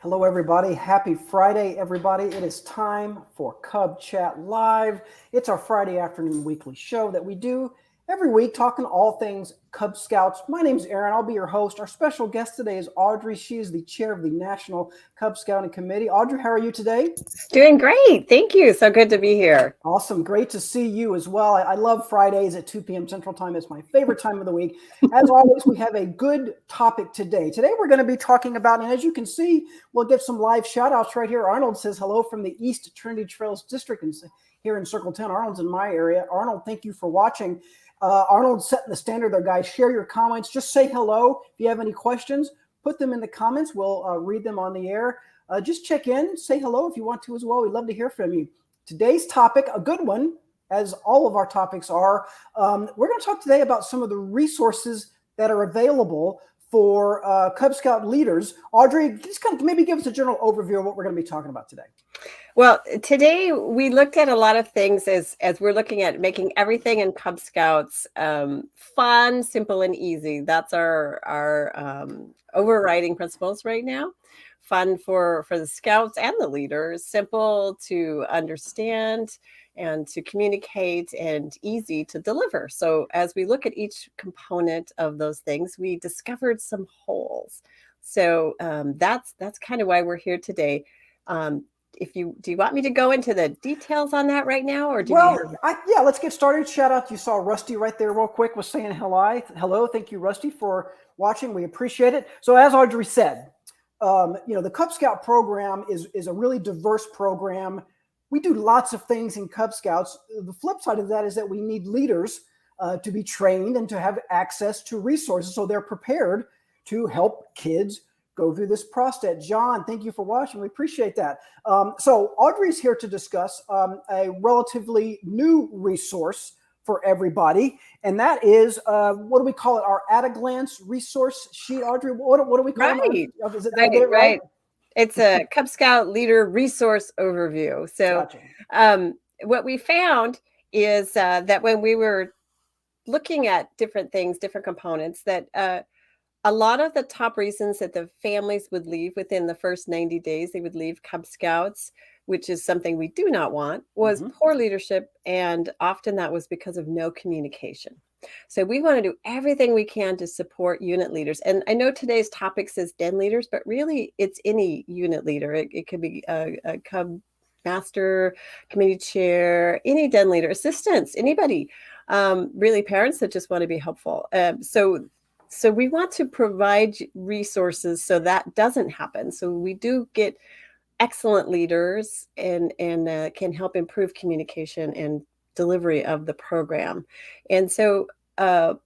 Hello, everybody. Happy Friday, everybody. It is time for Cub Chat Live. It's our Friday afternoon weekly show that we do every week, talking all things Cub Scouts. My name is Aaron. I'll be your host. Our special guest today is Audrey. She is the chair of the National Cub Scouting Committee. Audrey, how are you today? Doing great. Thank you. So good to be here. Awesome. Great to see you as well. I love Fridays at 2 p.m. Central Time. It's my favorite time of the week. As always, we have a good topic today. Today, we're going to be talking about, and as you can see, we'll get some live shout outs right here. Arnold says hello from the East Trinity Trails District here in Circle 10. Arnold's in my area. Arnold, thank you for watching. Arnold's setting the standard there, guys. Share your comments. Just say hello. If you have any questions, put them in the comments. We'll read them on the air. Just check in. Say hello if you want to as well. We'd love to hear from you. Today's topic, a good one, as all of our topics are, we're going to talk today about some of the resources that are available for Cub Scout leaders. Audrey, just kind of maybe give us a general overview of what we're going to be talking about today. Well, today we looked at a lot of things as we're looking at making everything in Cub Scouts fun, simple, and easy. That's our overriding principles right now. Fun for the scouts and the leaders, simple to understand and to communicate, and easy to deliver. So as we look at each component of those things, we discovered some holes. So that's kind of why we're here today. Do you want me to go into the details on that right now, or yeah, let's get started. Shout out, you saw Rusty right there real quick was saying hello. Thank you, Rusty, for watching. We appreciate it. So as Audrey said, the Cub Scout program is a really diverse program. We do lots of things in Cub Scouts. The flip side of that is that we need leaders to be trained and to have access to resources so they're prepared to help kids go through this process. John, thank you for watching. We appreciate that. So Audrey's here to discuss a relatively new resource for everybody, and that is what do we call it? Our at-a-glance resource sheet. Audrey, what do we call it? Is it, right, right? It's a Cub Scout leader resource overview. So gotcha. What we found is that when we were looking at different things, different components, that a lot of the top reasons that the families would leave within the first 90 days, they would leave Cub Scouts, which is something we do not want, was poor leadership. And often that was because of no communication. So we want to do everything we can to support unit leaders. And I know today's topic says den leaders, but really it's any unit leader. It could be a Cub master, committee chair, any den leader, assistants, anybody, really parents that just want to be helpful. So we want to provide resources so that doesn't happen. So we do get excellent leaders and can help improve communication and delivery of the program. And so, part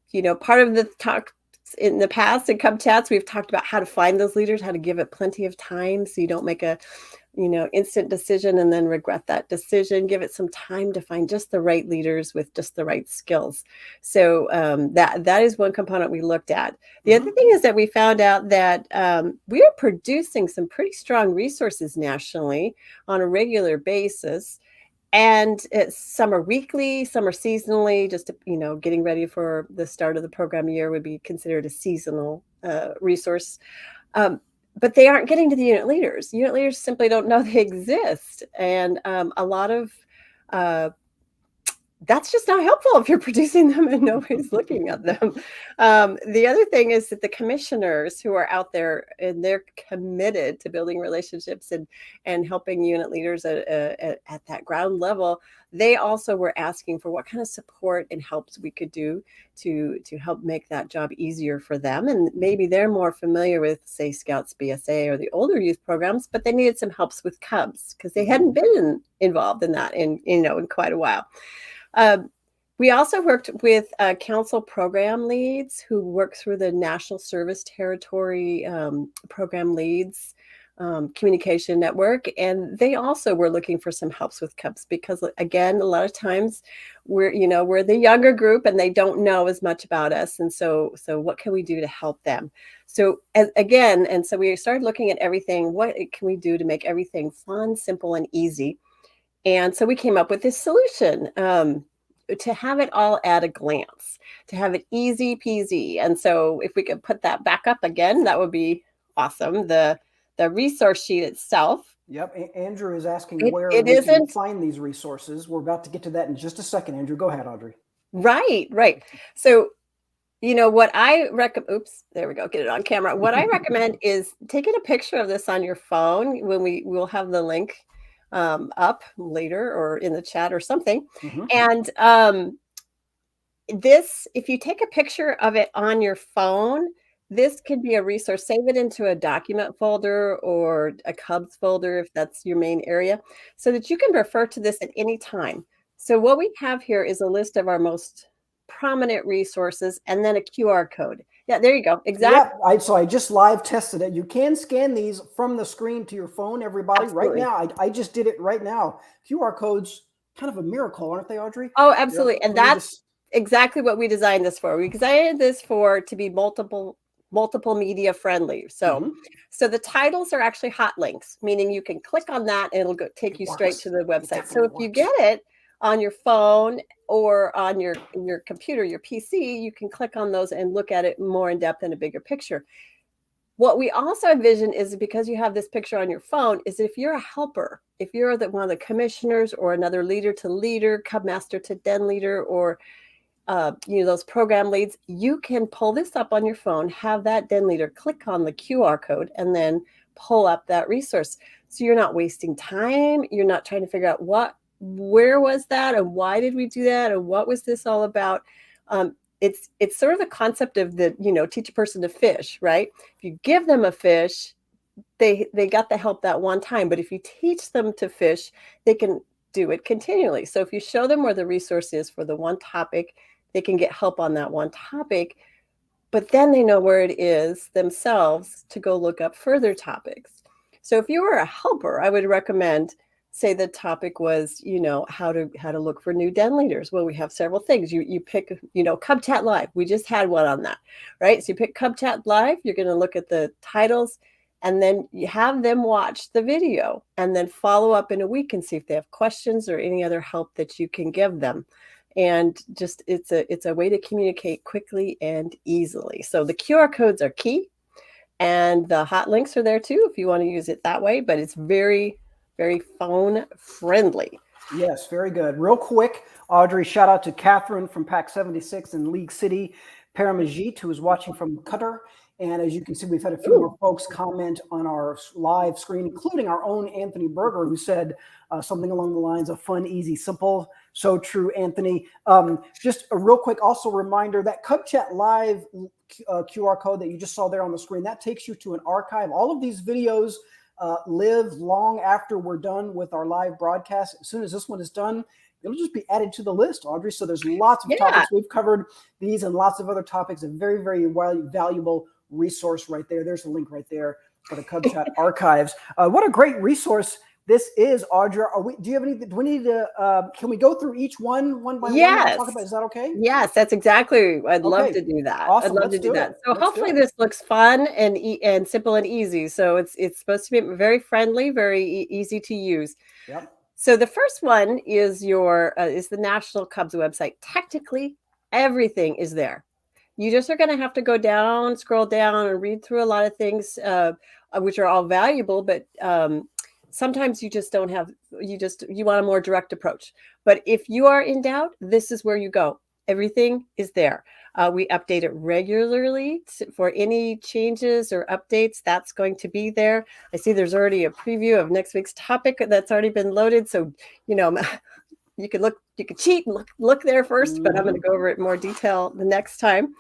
of the talk in the past in Cub Chats, we've talked about how to find those leaders, how to give it plenty of time so you don't make a instant decision and then regret that decision. Give it some time to find just the right leaders with just the right skills. So that is one component we looked at. The other thing is that we found out that we are producing some pretty strong resources nationally on a regular basis. And some are weekly, some are seasonally, just, getting ready for the start of the program year would be considered a seasonal resource. But they aren't getting to the unit leaders. Unit leaders simply don't know they exist. And a lot of that's just not helpful if you're producing them and nobody's looking at them. The other thing is that the commissioners who are out there and they're committed to building relationships and helping unit leaders at that ground level, they also were asking for what kind of support and helps we could do to help make that job easier for them. And maybe they're more familiar with, say, Scouts BSA or the older youth programs, but they needed some helps with Cubs because they hadn't been involved in that in quite a while. We also worked with council program leads who work through the National Service Territory program leads communication network. And they also were looking for some helps with Cubs because, again, a lot of times we're the younger group and they don't know as much about us. And so what can we do to help them? So so we started looking at everything. What can we do to make everything fun, simple, and easy? And so we came up with this solution to have it all at a glance, to have it easy peasy. And so if we could put that back up again, that would be awesome. The the resource sheet itself. Yep. Andrew is asking where It we can isn't. find these resources. We're about to get to that in just a second. Andrew, go ahead, Audrey. Right. So, what I recommend, oops, there we go, get it on camera. What I recommend is taking a picture of this on your phone when we'll have the link up later or in the chat or something. And if you take a picture of it on your phone, this could be a resource. Save it into a document folder or a Cubs folder if that's your main area, so that you can refer to this at any time. So what we have here is a list of our most prominent resources and then a QR code. Yeah, there you go. Exactly. Yeah, so I just live tested it. You can scan these from the screen to your phone, everybody. Absolutely. Right now. I just did it right now. QR codes, kind of a miracle, aren't they, Audrey? Oh, absolutely. And that's just exactly what we designed this for. We designed this to be multiple media friendly. So the titles are actually hot links, meaning you can click on that and it'll take you straight to the website. So if you get it on your phone or on your computer, your PC, you can click on those and look at it more in depth in a bigger picture. What we also envision is, because you have this picture on your phone, is if you're a helper, if you're one of the commissioners or another leader to leader, Cub Master to Den leader, or those program leads, you can pull this up on your phone, have that Den leader click on the QR code, and then pull up that resource. So you're not wasting time. You're not trying to figure out where was that and why did we do that and what was this all about. It's sort of the concept of teach a person to fish, right? If you give them a fish, they got the help that one time, but if you teach them to fish, they can do it continually. So if you show them where the resource is for the one topic, they can get help on that one topic, but then they know where it is themselves to go look up further topics. So if you were a helper, I would recommend, say the topic was, how to look for new Den leaders. Well, we have several things. You pick, Cub Chat Live. We just had one on that, right? So you pick Cub Chat Live, you're going to look at the titles, and then you have them watch the video and then follow up in a week and see if they have questions or any other help that you can give them. And just it's a way to communicate quickly and easily. So the QR codes are key, and the hot links are there too if you want to use it that way, but it's very, very phone friendly. Yes, very good. Real quick, Audrey, shout out to Catherine from Pack 76 in League City, Paramajit, who is watching from Qatar. And as you can see, we've had a few more folks comment on our live screen, including our own Anthony Berger, who said something along the lines of fun, easy, simple. So true, Anthony. Just a real quick also reminder, that Cub Chat Live QR code that you just saw there on the screen, that takes you to an archive. All of these videos live long after we're done with our live broadcast. As soon as this one is done, it'll just be added to the list, Audrey. So there's lots of topics. We've covered these and lots of other topics. A very, very valuable resource right there. There's a link right there for the Cub Chat archives. What a great resource this is, Audrey. Do you have any? Do we need to? Can we go through each one by one? And talk about, is that okay? Yes, that's exactly. I'd love to do that. Awesome. I'd love to do that. So hopefully this looks fun and simple and easy. So it's supposed to be very friendly, very easy to use. Yep. So the first one is is the National Cubs website. Technically, everything is there. You just are going to have to go down, scroll down, and read through a lot of things, which are all valuable, but sometimes you just don't have, you want a more direct approach. But if you are in doubt, this is where you go. Everything is there. We update it regularly for any changes or updates. That's going to be there. I see there's already a preview of next week's topic that's already been loaded. So, you could cheat and look there first, but I'm going to go over it in more detail the next time.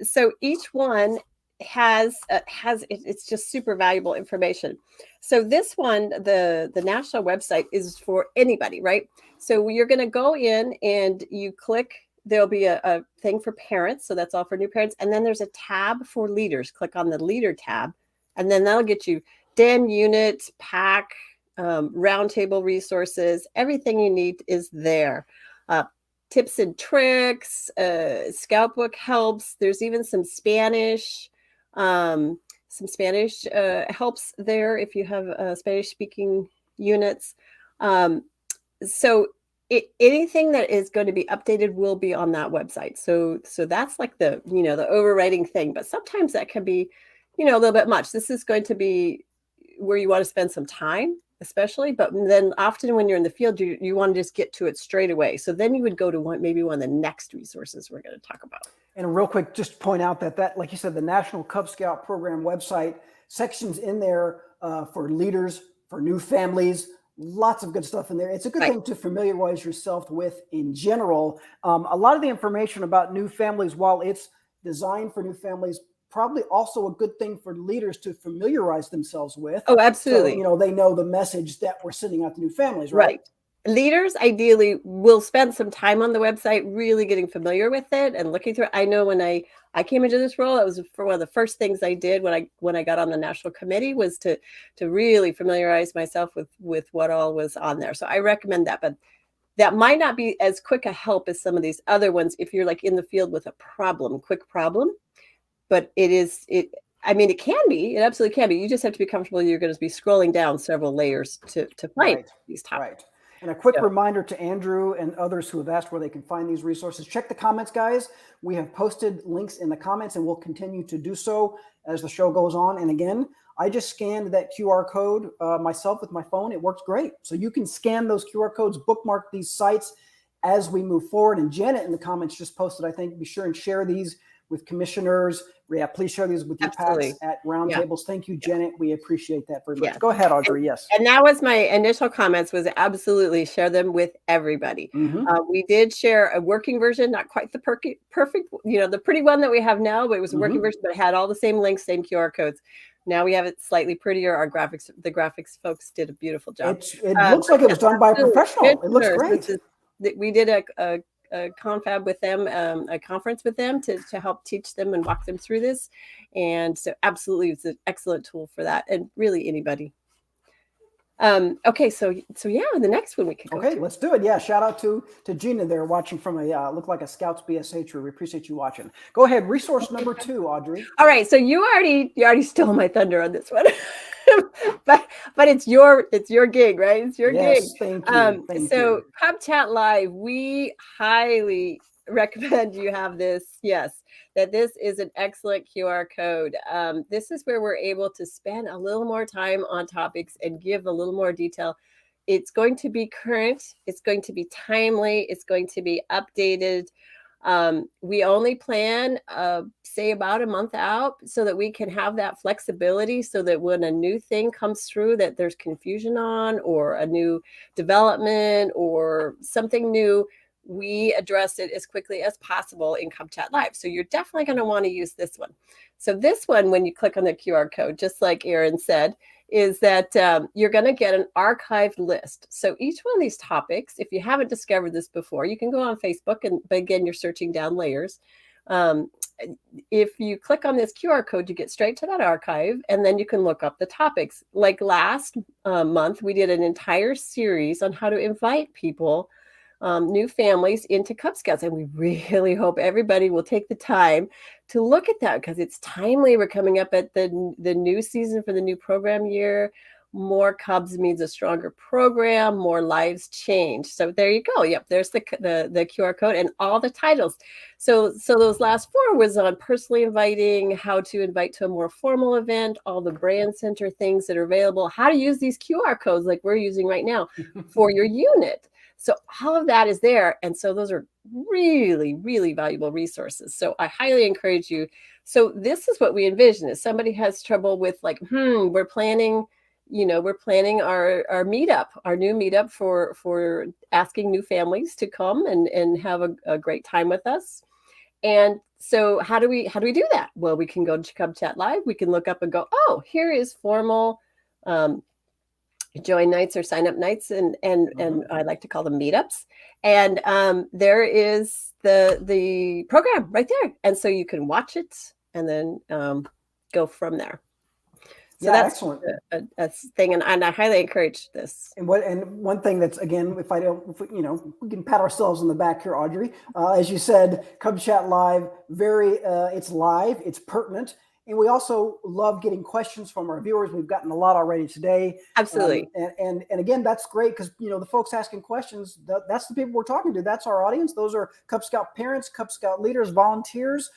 So each one has it's just super valuable information. So this one, the national website, is for anybody, right? So you're going to go in and you click. There'll be a thing for parents, so that's all for new parents, and then there's a tab for leaders. Click on the leader tab, and then that'll get you Den, unit, pack, roundtable resources. Everything you need is there. Tips and tricks, scout book helps. There's even some Spanish helps there if you have Spanish speaking units. So anything that is going to be updated will be on that website. So that's like the the overriding thing. But sometimes that can be a little bit much. This is going to be where you want to spend some time, especially, but then often when you're in the field, you want to just get to it straight away. So then you would go to maybe one of the next resources we're going to talk about. And real quick, just point out that, like you said, the National Cub Scout Program website, sections in there for leaders, for new families, lots of good stuff in there. It's a good thing to familiarize yourself with in general. A lot of the information about new families, while it's designed for new families, probably also a good thing for leaders to familiarize themselves with. Oh, absolutely. So, they know the message that we're sending out to new families, right? Leaders ideally will spend some time on the website, really getting familiar with it and looking through it. I know when I came into this role, it was one of the first things I did when I got on the national committee was to really familiarize myself with what all was on there. So I recommend that, but that might not be as quick a help as some of these other ones if you're like in the field with a quick problem. But it absolutely can be. You just have to be comfortable. You're going to be scrolling down several layers to find these topics. Right. And a quick reminder to Andrew and others who have asked where they can find these resources. Check the comments, guys. We have posted links in the comments and we'll continue to do so as the show goes on. And again, I just scanned that QR code myself with my phone. It works great. So you can scan those QR codes, bookmark these sites as we move forward. And Janet in the comments just posted, I think, be sure and share these with commissioners. Yeah, please share these with your packs at roundtables. Thank you, Janet. We appreciate that very much. Go ahead, Audrey. Yes. And that was my initial comments, was absolutely share them with everybody. We did share a working version, not quite the perfect, the pretty one that we have now, but it was a working version, but it had all the same links, same QR codes. Now we have it slightly prettier. The graphics folks did a beautiful job. It looks like it was done by a professional. It looks great. We did a confab with them, a conference with them to help teach them and walk them through this. And so absolutely, it's an excellent tool for that. And really anybody. Okay. So yeah, the next one we can go to. Let's do it. Yeah. Shout out to Gina there watching from a, look like a Scouts BSA tree. We appreciate you watching. Go ahead. Resource number 2, Audrey. All right. So you already stole my thunder on this one. but it's your gig, right? It's your gig. Thank you. So Cub Chat Live, we highly recommend you have this. Yes, that this is an excellent QR code. This is where we're able to spend a little more time on topics and give a little more detail. It's going to be current. It's going to be timely. It's going to be updated. We only plan, say about a month out so that we can have that flexibility so that when a new thing comes through that there's confusion on, or a new development or something new, we address it as quickly as possible in Cub Chat Live. So you're definitely going to want to use this one. So this one, when you click on the QR code, just like Erin said, is that you're going to get an archived list. So each one of these topics, if you haven't discovered this before, you can go on Facebook, but again, you're searching down layers. If you click on this QR code, you get straight to that archive, and then you can look up the topics. Like last month, we did an entire series on how to invite people, new families, into Cub Scouts. And we really hope everybody will take the time to look at that, because it's timely. We're coming up at the new season for the new program year. More Cubs means a stronger program, more lives change. So there you go. Yep, there's the QR code and all the titles. So those last 4 was on personally inviting, how to invite to a more formal event, all the brand center things that are available, how to use these QR codes like we're using right now for your unit. So all of that is there. And so those are really, really valuable resources. So I highly encourage you. So this is what we envision. If somebody has trouble with like, we're planning our meetup, our new meetup for asking new families to come and have a great time with us. And so how do we do that? Well, we can go to Cub Chat Live. We can look up and go, oh, here is formal join nights or sign up nights, and I like to call them meetups. And there is the program right there, and so you can watch it and then go from there. So that's excellent. A thing, and I highly encourage this. And one thing that's, again, if we can pat ourselves on the back here, Audrey. As you said, Cub Chat Live, it's live, it's pertinent. And we also love getting questions from our viewers. We've gotten a lot already today. Absolutely. And again, that's great, because the folks asking questions, that's the people we're talking to. That's our audience. Those are Cub Scout parents, Cub Scout leaders, volunteers.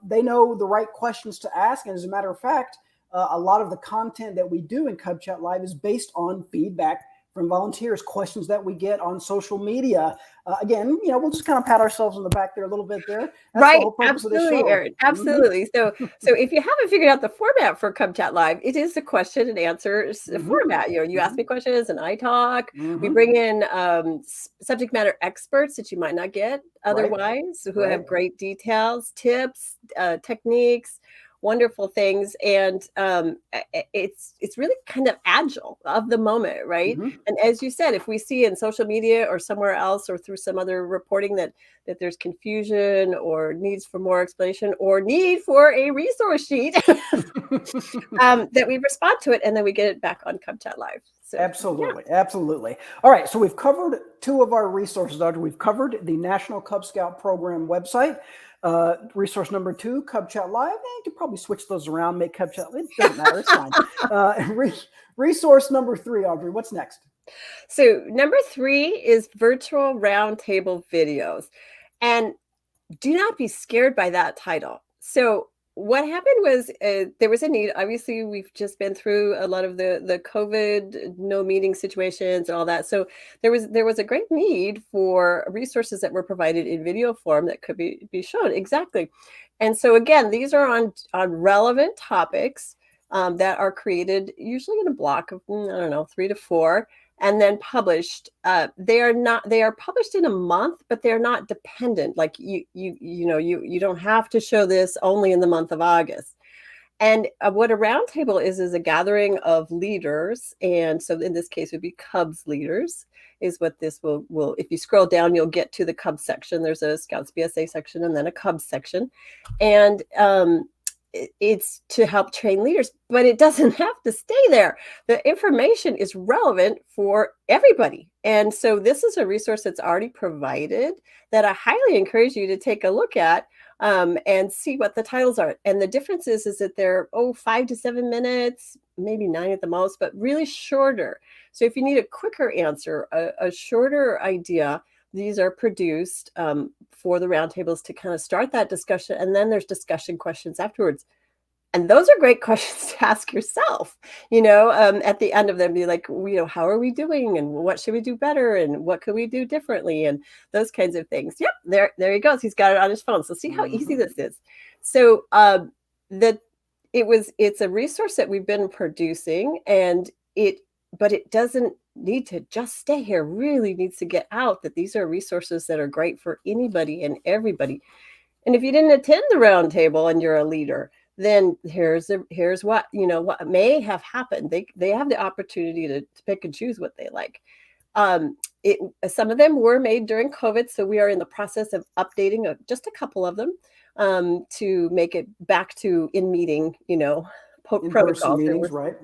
they know the right questions to ask. And as a matter of fact, a lot of the content that we do in Cub Chat Live is based on feedback from volunteers, questions that we get on social media. Again, we'll just kind of pat ourselves on the back there a little bit there. That's the whole purpose of the show. Erin, absolutely. So if you haven't figured out the format for Cub Chat Live, it is the question and answer format. You ask me questions and I talk. We bring in subject matter experts that you might not get otherwise, who have great details, tips, techniques, wonderful things, and it's really kind of agile of the moment, right? And as you said, if we see in social media or somewhere else or through some other reporting that there's confusion or needs for more explanation or need for a resource sheet, that we respond to it and then we get it back on Cub Chat Live. So, absolutely. All right, so we've covered two of our resources, Audrey. We've covered the National Cub Scout Program website. Resource number 2, Cub Chat Live. You could probably switch those around, make Cub Chat. It doesn't matter. It's fine. Resource number 3, Audrey. What's next? So number 3 is virtual roundtable videos. And do not be scared by that title. So what happened was there was a need. Obviously, we've just been through a lot of the COVID no meeting situations and all that. So there was a great need for resources that were provided in video form that could be shown. Exactly. And so again, these are on relevant topics that are created usually in a block of, 3 to 4. And then published. They are published in a month, but they're not dependent. Like you don't have to show this only in the month of August. And what a roundtable is a gathering of leaders. And so in this case, it would be Cubs leaders is what this will, if you scroll down, you'll get to the Cubs section. There's a Scouts BSA section and then a Cubs section. And it's to help train leaders, but it doesn't have to stay there. The information is relevant for everybody. And so this is a resource that's already provided that I highly encourage you to take a look at and see what the titles are. And the difference is that they're 5 to 7 minutes, maybe 9 at the most, but really shorter. So if you need a quicker answer, a shorter idea, these are produced for the roundtables to kind of start that discussion. And then there's discussion questions afterwards. And those are great questions to ask yourself, at the end of them, be like, how are we doing? And what should we do better? And what could we do differently? And those kinds of things. Yep, there he goes. He's got it on his phone. So see how easy this is. So it's a resource that we've been producing, but it doesn't need to just stay here. Really needs to get out that these are resources that are great for anybody and everybody. And if you didn't attend the roundtable and you're a leader, then here's what what may have happened. They have the opportunity to pick and choose what they like. Some of them were made during COVID, so we are in the process of updating just a couple of them to make it back to in meeting, protocols. Meetings, right.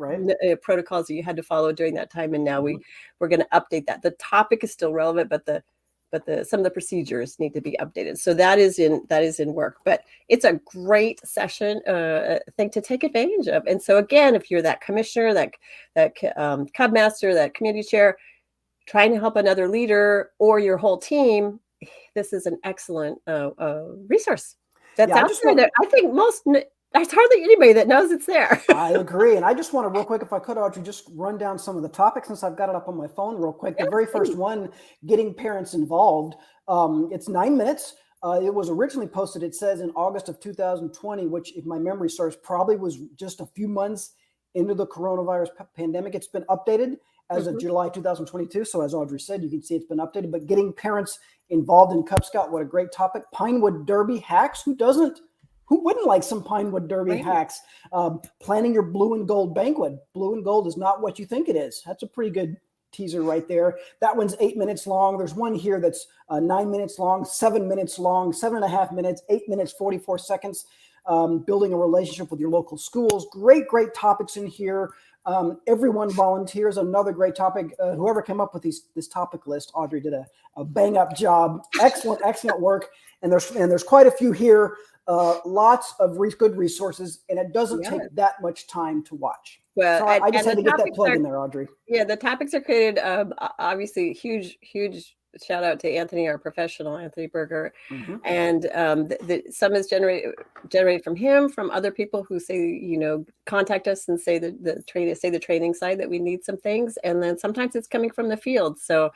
Protocols that you had to follow during that time, and now we're going to update that. The topic is still relevant, but some of the procedures need to be updated. So that is in work. But it's a great session thing to take advantage of. And so again, if you're that commissioner, that Cub master, that community chair, trying to help another leader or your whole team, this is an excellent resource. That's out there. That I think there's hardly anybody that knows it's there. I agree. And I just want to real quick, if I could, Audrey, just run down some of the topics since I've got it up on my phone real quick. The very first one, getting parents involved. It's 9 minutes. It was originally posted, it says, in August of 2020, which, if my memory serves, probably was just a few months into the coronavirus pandemic. It's been updated as of July 2022. So as Audrey said, you can see it's been updated. But getting parents involved in Cub Scout, what a great topic. Pinewood Derby hacks. Who wouldn't like some Pinewood Derby hacks? Planning your blue and gold banquet. Blue and gold is not what you think it is. That's a pretty good teaser right there. That one's 8 minutes long. There's one here that's 9 minutes long, 7 minutes long, 7.5 minutes, 8 minutes, 44 seconds. Building a relationship with your local schools. Great topics in here. Everyone volunteers. Another great topic. Whoever came up with this topic list, Audrey did a bang up job. Excellent work. And there's quite a few here. Lots of good resources, and it doesn't take that much time to watch. Well, so I just had to get that plug in there, Audrey. Yeah, the topics are created, obviously huge shout out to Anthony, our professional, Anthony Berger. Mm-hmm. And some is generated from him, from other people who say, contact us and say the training side that we need some things. And then sometimes it's coming from the field. So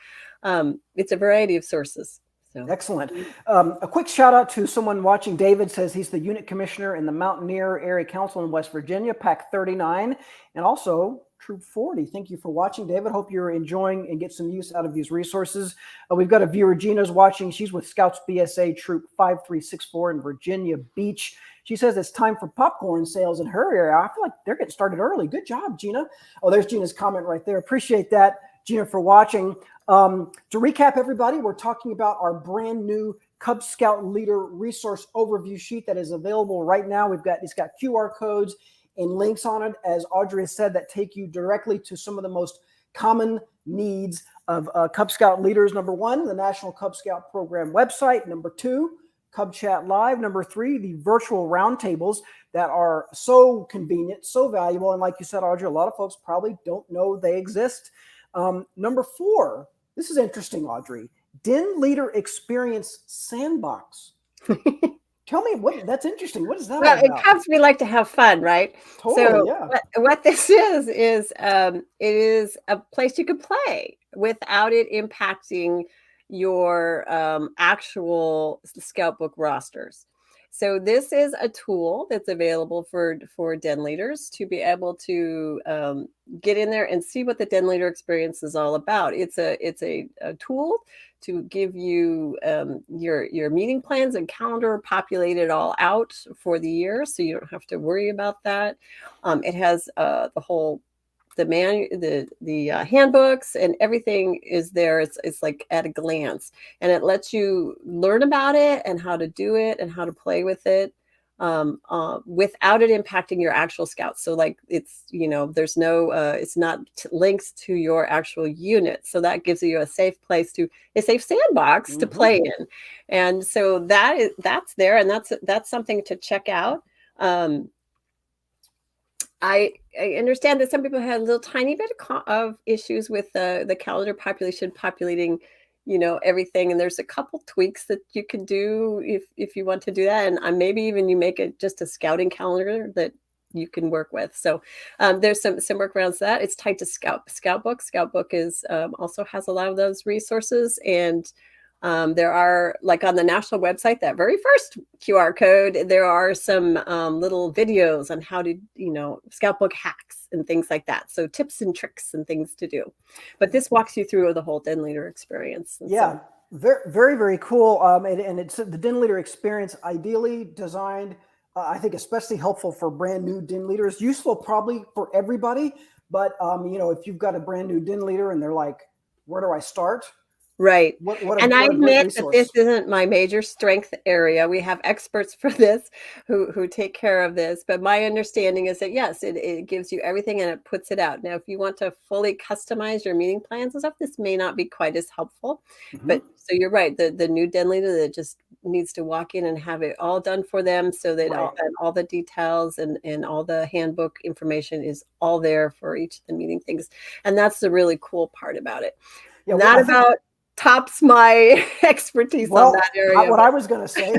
it's a variety of sources. So. Excellent. A quick shout out to someone watching. David says he's the unit commissioner in the Mountaineer Area Council in West Virginia, Pack 39, and also Troop 40. Thank you for watching, David. Hope you're enjoying and get some use out of these resources. We've got a viewer, Gina's watching. She's with Scouts BSA Troop 5364 in Virginia Beach. She says it's time for popcorn sales in her area. I feel like they're getting started early. Good job, Gina. Oh, there's Gina's comment right there. Appreciate that, Gina, for watching. To recap, everybody, we're talking about our brand new Cub Scout Leader Resource Overview Sheet that is available right now. It's got QR codes and links on it, as Audrey has said, that take you directly to some of the most common needs of Cub Scout leaders. Number one, the National Cub Scout Program website. Number two, Cub Chat Live. Number three, the virtual roundtables that are so convenient, so valuable. And like you said, Audrey, a lot of folks probably don't know they exist. Number four, this is interesting, Audrey. Den Leader Experience Sandbox. Tell me that's interesting. What is that well, about? At Cubs, we like to have fun, right? Totally, so yeah. what this is it is a place you can play without it impacting your actual Scout book rosters. So this is a tool that's available for den leaders to be able to get in there and see what the den leader experience is all about. It's a tool to give you your meeting plans and calendar populated all out for the year, so you don't have to worry about that. It has the handbooks and everything is there. It's like at a glance, and it lets you learn about it and how to do it and how to play with it without it impacting your actual scouts. So like it's, there's no, it's not links to your actual unit. So that gives you a safe sandbox to play in. And so that's there, and that's something to check out. I understand that some people had a little tiny bit of issues with the calendar populating, everything. And there's a couple tweaks that you can do if you want to do that. And maybe even you make it just a scouting calendar that you can work with. So there's some workarounds to that. It's tied to Scoutbook. Scoutbook is also has a lot of those resources. And there are, like on the national website, that very first QR code, there are some little videos on how to, Scoutbook hacks and things like that. So tips and tricks and things to do. But this walks you through the whole den leader experience. Yeah, very, very, very cool. And it's the den leader experience, ideally designed, I think especially helpful for brand new den leaders, useful probably for everybody. But, if you've got a brand new den leader and they're like, where do I start? Right. And I admit that this isn't my major strength area. We have experts for this who take care of this. But my understanding is that, yes, it gives you everything and it puts it out. Now, if you want to fully customize your meeting plans and stuff, this may not be quite as helpful. But so you're right. The new den leader that just needs to walk in and have it all done for them, so that all the details and all the handbook information is all there for each of the meeting things. And that's the really cool part about it. Yeah, tops my expertise on that area. What I was going to say,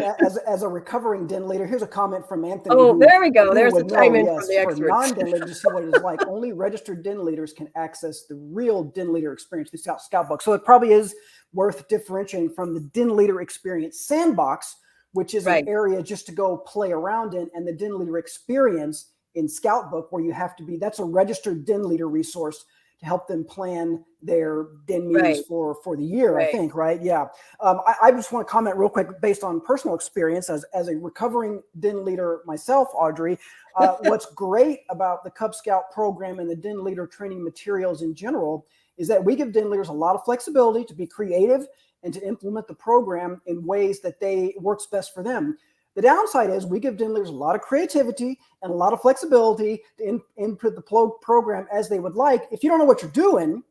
as a recovering den leader, here's a comment from Anthony. Oh, there we go. There's a chime in from the experts. For non-den leaders, to see what it's like, only registered den leaders can access the real den leader experience, the Scout book. So it probably is worth differentiating from the den leader experience sandbox, which is an area just to go play around in, and the den leader experience in Scout book, where you have to be, that's a registered den leader resource to help them plan their den meetings for the year, I think, right? Yeah. I just want to comment real quick based on personal experience as a recovering den leader myself, Audrey. What's great about the Cub Scout program and the den leader training materials in general is that we give den leaders a lot of flexibility to be creative and to implement the program in ways that works best for them. The downside is we give den leaders a lot of creativity and a lot of flexibility to input the program as they would like. If you don't know what you're doing,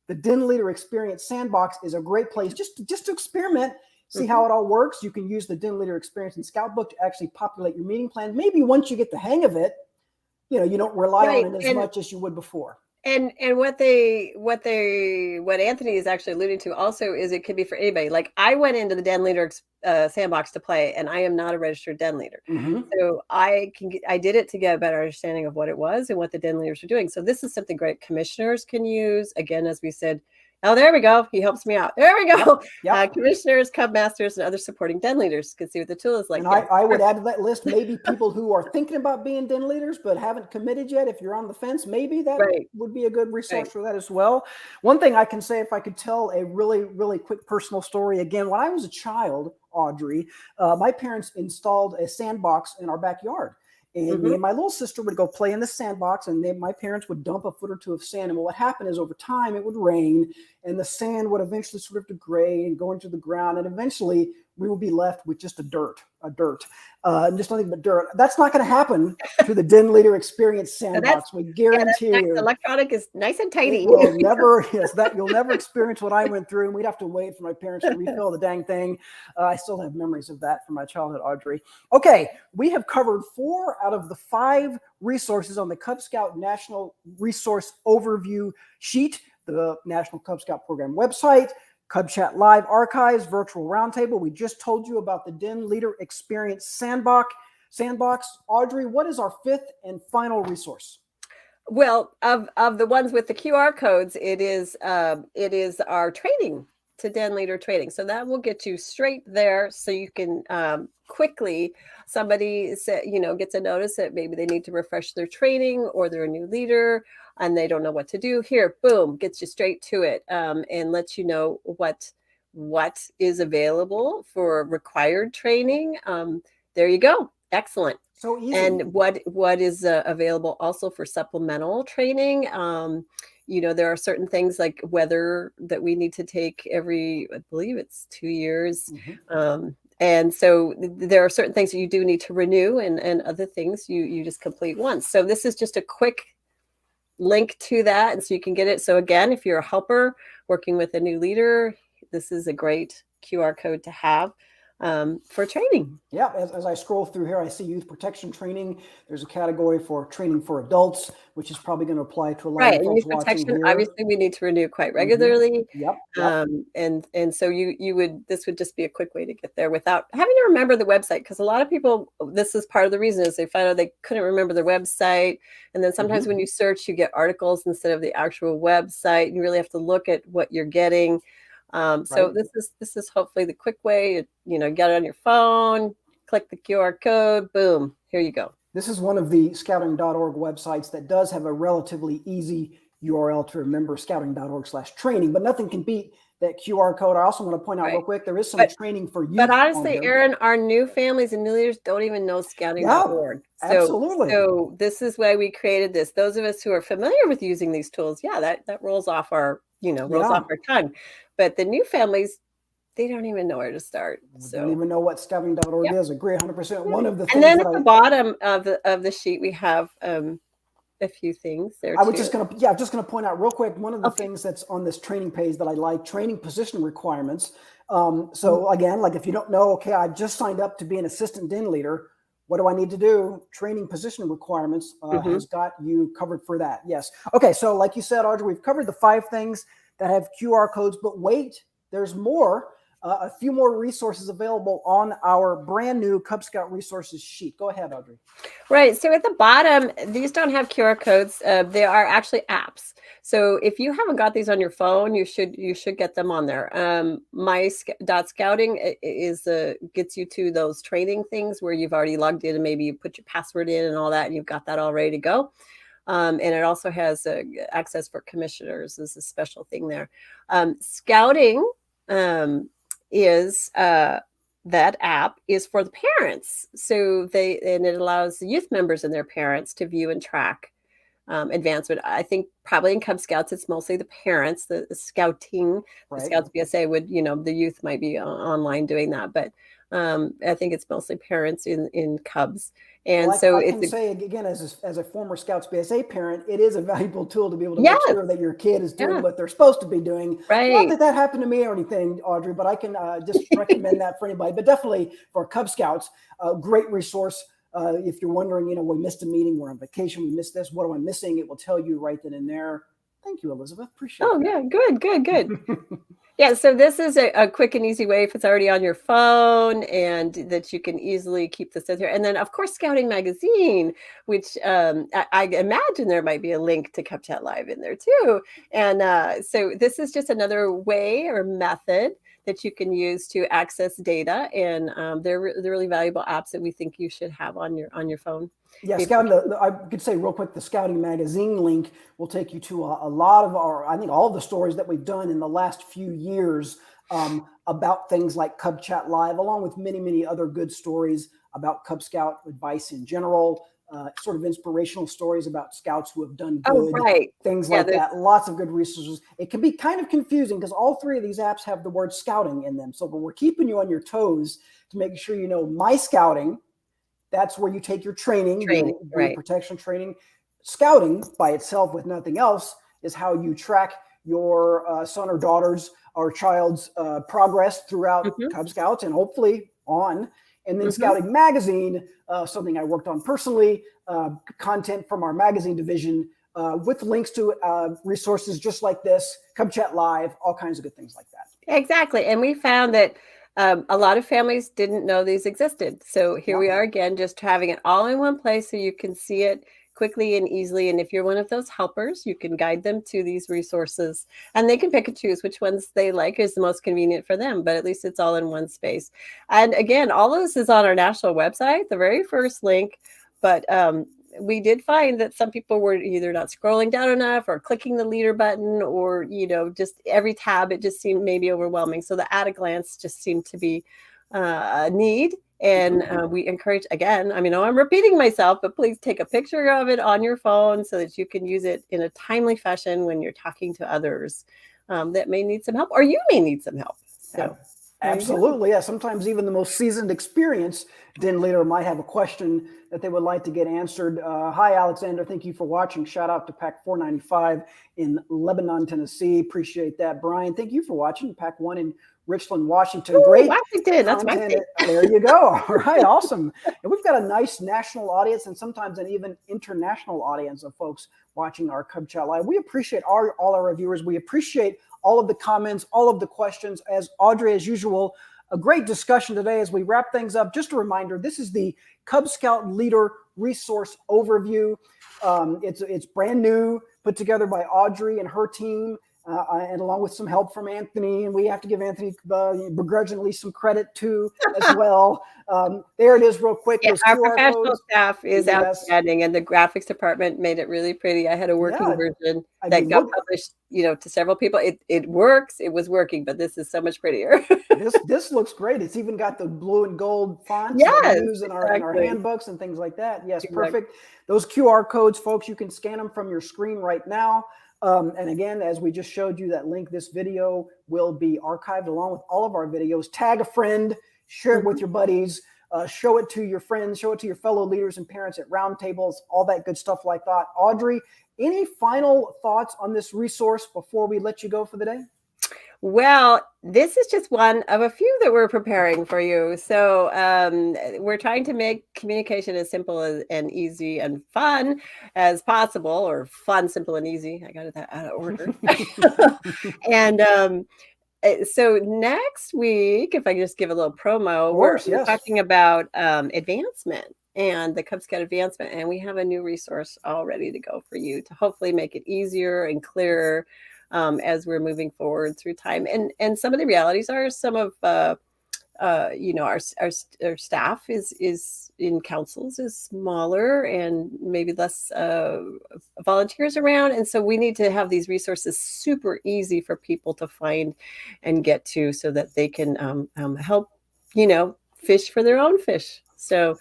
the Den Leader Experience Sandbox is a great place just to experiment, see how it all works. You can use the Den Leader Experience in Scout book to actually populate your meeting plan. Maybe once you get the hang of it, you don't rely on it as much as you would before. And what Anthony is actually alluding to also is it could be for anybody. Like I went into the den leader sandbox to play, and I am not a registered den leader, so I did it to get a better understanding of what it was and what the den leaders are doing. So this is something great commissioners can use. Again, as we said, oh, there we go. He helps me out. There we go. Yep. Commissioners, cub masters, and other supporting den leaders can see what the tool is like. And I would add to that list maybe people who are thinking about being den leaders but haven't committed yet. If you're on the fence, maybe that would be a good resource for that as well. One thing I can say, if I could tell a really, really quick personal story. Again, when I was a child, Audrey, my parents installed a sandbox in our backyard. And me and my little sister would go play in the sandbox, and my parents would dump a foot or two of sand. And what would happen is over time it would rain, and the sand would eventually sort of degrade and go into the ground. And eventually we would be left with just a dirt, just nothing but dirt. That's not going to happen to the Den Leader Experience sandbox. We guarantee you. Electronic is nice and tidy. You'll never experience what I went through, and we'd have to wait for my parents to refill the dang thing. I still have memories of that from my childhood, Audrey. Okay, we have covered 4 out of the 5 resources on the Cub Scout National Resource Overview sheet, the National Cub Scout Program website, Cub Chat Live archives, virtual roundtable. We just told you about the Den Leader Experience Sandbox. Audrey, what is our 5th and final resource? Well, of the ones with the QR codes, it is our training to Den Leader training. So that will get you straight there, so you can quickly. Somebody gets a notice that maybe they need to refresh their training, or they're a new leader and they don't know what to do. Here, boom, gets you straight to it, and lets you know what is available for required training. There you go. Excellent. So easy. And what is available also for supplemental training. There are certain things like weather that we need to take every, I believe it's 2 years. And so there are certain things that you do need to renew, and other things you just complete once. So this is just a quick link to that, and so you can get it. So again, if you're a helper working with a new leader, this is a great QR code to have for training. Yeah, as I scroll through here, I see youth protection training. There's a category for training for adults, which is probably going to apply to a lot of folks watching here. Obviously, we need to renew quite regularly. Yep. And so this would just be a quick way to get there without having to remember the website, because a lot of people, this is part of the reason, is they find out they couldn't remember their website, and then sometimes when you search, you get articles instead of the actual website. You really have to look at what you're getting. So this is hopefully the quick way. Get it on your phone, click the QR code, boom, here you go. This is one of the scouting.org websites that does have a relatively easy URL to remember, scouting.org/training, but nothing can beat that QR code. I also want to point out real quick, there is some training for youth. But honestly, Aaron, our new families and new leaders don't even know scouting.org. Absolutely. So this is why we created this. Those of us who are familiar with using these tools, that rolls off our off our tongue. But the new families, they don't even know where to start. They don't even know what scouting.org is. Agree 100%. One of the things, and then at the bottom of the sheet, we have a few things there. I was just going to point out real quick, one of the things that's on this training page that I like, training position requirements. So again, like if you don't know, okay, I just signed up to be an assistant den leader, what do I need to do? Training position requirements has got you covered for that. Yes. Okay. So like you said, Audrey, we've covered the 5 things that have QR codes, but wait, there's more. A few more resources available on our brand new Cub Scout resources sheet. Go ahead, Audrey. Right. So at the bottom, these don't have QR codes. They are actually apps. So if you haven't got these on your phone, you should get them on there. MyScouting gets you to those training things where you've already logged in and maybe you put your password in and all that, and you've got that all ready to go. And it also has access for commissioners. Is a special thing there. Scouting is that app is for the parents. So it allows the youth members and their parents to view and track advancement. I think probably in Cub Scouts, it's mostly the parents, the scouting, the Scouts BSA would, the youth might be online doing that. But I think it's mostly parents in Cubs. And so I can say again, as a former Scouts BSA parent, it is a valuable tool to be able to make sure that your kid is doing what they're supposed to be doing. Not that that happened to me or anything, Audrey, but I can just recommend that for anybody. But definitely for Cub Scouts, a great resource. If you're wondering, we missed a meeting, we're on vacation, we missed this, what am I missing? It will tell you right then and there. Thank you, Elizabeth. Appreciate Oh, that. yeah. Good. Yeah, so this is a quick and easy way if it's already on your phone and that you can easily keep this in here. And then, of course, Scouting Magazine, which I imagine there might be a link to Cub Chat Live in there too. And so this is just another way or method that you can use to access data. And they're really valuable apps that we think you should have on your phone. Yeah, Scouting, I could say real quick, the Scouting Magazine link will take you to a lot of I think all of the stories that we've done in the last few years about things like Cub Chat Live, along with many, many other good stories about Cub Scout advice in general, sort of inspirational stories about scouts who have done good, things like that. Lots of good resources. It can be kind of confusing because all three of these apps have the word scouting in them. So we're keeping you on your toes to make sure you know MyScouting. That's where you take your training, your protection training. Scouting by itself with nothing else is how you track your son or daughter's or child's progress throughout Cub Scouts and hopefully on. And then Scouting Magazine, something I worked on personally, content from our magazine division with links to resources just like this, Cub Chat Live, all kinds of good things like that. Exactly. And we found that a lot of families didn't know these existed. So here we are again, just having it all in one place so you can see it quickly and easily. And if you're one of those helpers, you can guide them to these resources and they can pick and choose which ones they like is the most convenient for them, but at least it's all in one space. And again, all of this is on our national website, the very first link, but we did find that some people were either not scrolling down enough or clicking the leader button or, just every tab, it just seemed maybe overwhelming. So the at a glance just seemed to be a need. And we encourage, again, I mean, I'm repeating myself, but please take a picture of it on your phone so that you can use it in a timely fashion when you're talking to others that may need some help or you may need some help. So. Absolutely. Yeah. Sometimes even the most seasoned experienced den leader might have a question that they would like to get answered. Hi, Alexander. Thank you for watching. Shout out to Pack 495 in Lebanon, Tennessee. Appreciate that. Brian, thank you for watching. Pack 1 in Richland, Washington. Ooh, great Washington. That's my content. There you go. All right. Awesome. And we've got a nice national audience and sometimes an even international audience of folks watching our Cub Chat Live. We appreciate all our viewers. We appreciate all of the comments, all of the questions. As Audrey, as usual, a great discussion today as we wrap things up. Just a reminder, this is the Cub Scout Leader Resource Overview. It's brand new, put together by Audrey and her team, and along with some help from Anthony. And we have to give Anthony begrudgingly some credit too as well. There it is real quick. Yeah, our professional staff is outstanding, and the graphics department made it really pretty. I had a working version that got published, to several people. It works. It was working, but this is so much prettier. This looks great. It's even got the blue and gold fonts that we use in our handbooks and things like that. Yes, perfect. Those QR codes, folks, you can scan them from your screen right now. And again, as we just showed you that link, this video will be archived along with all of our videos. Tag a friend, share it with your buddies, show it to your friends, show it to your fellow leaders and parents at roundtables, all that good stuff like that. Audrey, any final thoughts on this resource before we let you go for the day? Well, this is just one of a few that we're preparing for you. So we're trying to make communication as simple and easy and fun as possible, or fun, simple, and easy. I got it out of order. And so next week, if I just give a little promo, we're talking about advancement and the Cub Scout advancement. And we have a new resource all ready to go for you to hopefully make it easier and clearer as we're moving forward through time. And some of the realities are some of, our staff is in councils is smaller and maybe less volunteers around. And so we need to have these resources super easy for people to find and get to so that they can help, fish for their own fish. So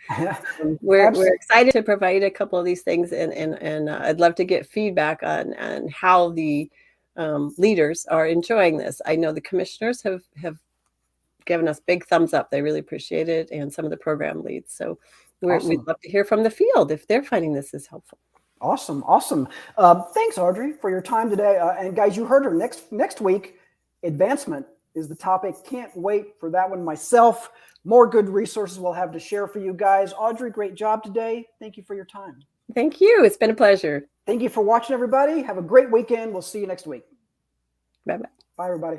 we're excited to provide a couple of these things. And I'd love to get feedback on how the leaders are enjoying this. I know the commissioners have given us big thumbs up. They really appreciate it, and some of the program leads. So we'd love to hear from the field if they're finding this is helpful. Awesome. Thanks, Audrey, for your time today. And guys, you heard her. Next week, advancement is the topic. Can't wait for that one myself. More good resources we'll have to share for you guys. Audrey, great job today. Thank you for your time. Thank you. It's been a pleasure. Thank you for watching, everybody. Have a great weekend. We'll see you next week. Bye-bye. Bye, everybody.